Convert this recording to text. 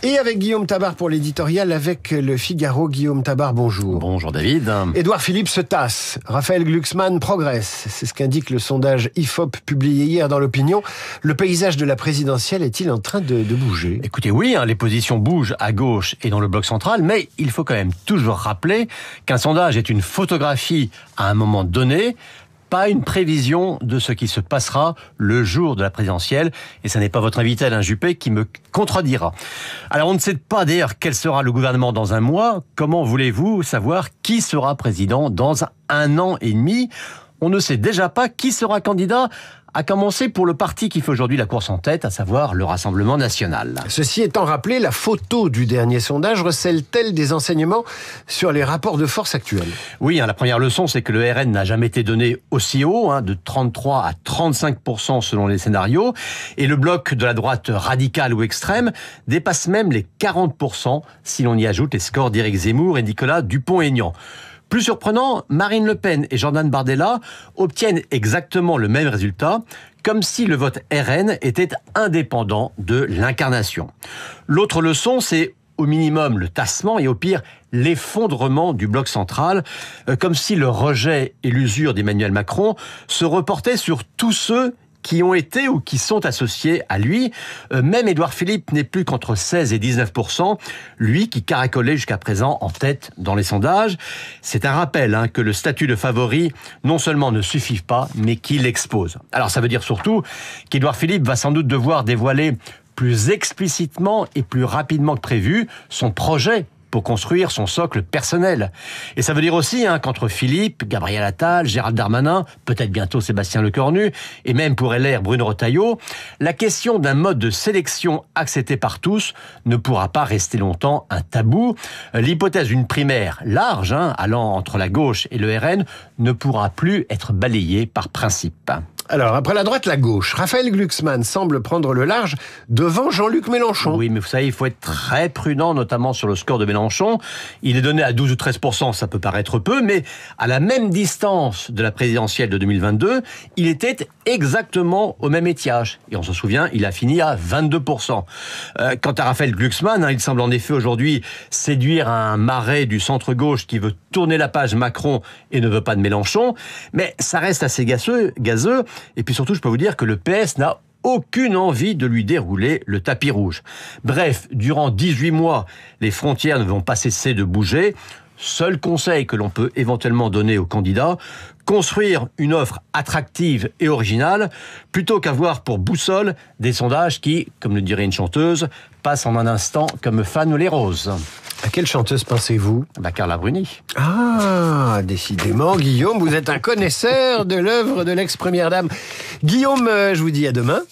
Et avec Guillaume Tabar pour l'éditorial, avec Le Figaro. Guillaume Tabar, bonjour. Bonjour David. Édouard Philippe se tasse. Raphaël Glucksmann progresse. C'est ce qu'indique le sondage IFOP publié hier dans l'Opinion. Le paysage de la présidentielle est-il en train de bouger ? Écoutez, oui, les positions bougent à gauche et dans le bloc central, mais il faut quand même toujours rappeler qu'un sondage est une photographie à un moment donné, pas une prévision de ce qui se passera le jour de la présidentielle. Et ce n'est pas votre invité Alain Juppé qui me contredira. Alors on ne sait pas d'ailleurs quel sera le gouvernement dans un mois. Comment voulez-vous savoir qui sera président dans un an et demi ? On ne sait déjà pas qui sera candidat, à commencer pour le parti qui fait aujourd'hui la course en tête, à savoir le Rassemblement national. Ceci étant rappelé, la photo du dernier sondage recèle-t-elle des enseignements sur les rapports de force actuels ? Oui, la première leçon, c'est que le RN n'a jamais été donné aussi haut, de 33 à 35% selon les scénarios, et le bloc de la droite radicale ou extrême dépasse même les 40% si l'on y ajoute les scores d'Éric Zemmour et Nicolas Dupont-Aignan. Plus surprenant, Marine Le Pen et Jordan Bardella obtiennent exactement le même résultat, comme si le vote RN était indépendant de l'incarnation. L'autre leçon, c'est au minimum le tassement et au pire l'effondrement du bloc central, comme si le rejet et l'usure d'Emmanuel Macron se reportaient sur tous ceux qui ont été ou qui sont associés à lui. Même Édouard Philippe n'est plus qu'entre 16 et 19%, lui qui caracolait jusqu'à présent en tête dans les sondages. C'est un rappel que le statut de favori non seulement ne suffit pas, mais qu'il expose. Alors ça veut dire surtout qu'Édouard Philippe va sans doute devoir dévoiler plus explicitement et plus rapidement que prévu son projet pour construire son socle personnel. Et ça veut dire aussi qu'entre Philippe, Gabriel Attal, Gérald Darmanin, peut-être bientôt Sébastien Lecornu, et même pour LR Bruno Retailleau, la question d'un mode de sélection accepté par tous ne pourra pas rester longtemps un tabou. L'hypothèse d'une primaire large, allant entre la gauche et le RN, ne pourra plus être balayée par principe. Alors, après la droite, la gauche. Raphaël Glucksmann semble prendre le large devant Jean-Luc Mélenchon. Oui, mais vous savez, il faut être très prudent, notamment sur le score de Mélenchon. Il est donné à 12 ou 13%, ça peut paraître peu, mais à la même distance de la présidentielle de 2022, il était exactement au même étiage. Et on se souvient, il a fini à 22%. Quant à Raphaël Glucksmann, il semble en effet aujourd'hui séduire un marais du centre-gauche qui veut tourner la page Macron et ne veut pas de Mélenchon. Mais ça reste assez gazeux. Et puis surtout, je peux vous dire que le PS n'a aucune envie de lui dérouler le tapis rouge. Bref, durant 18 mois, les frontières ne vont pas cesser de bouger. Seul conseil que l'on peut éventuellement donner aux candidats, construire une offre attractive et originale, plutôt qu'avoir pour boussole des sondages qui, comme le dirait une chanteuse, passent en un instant comme fanent les roses. À quelle chanteuse pensez-vous ? Carla Bruni. Ah, décidément, Guillaume, vous êtes un connaisseur de l'œuvre de l'ex-première dame. Guillaume, je vous dis à demain.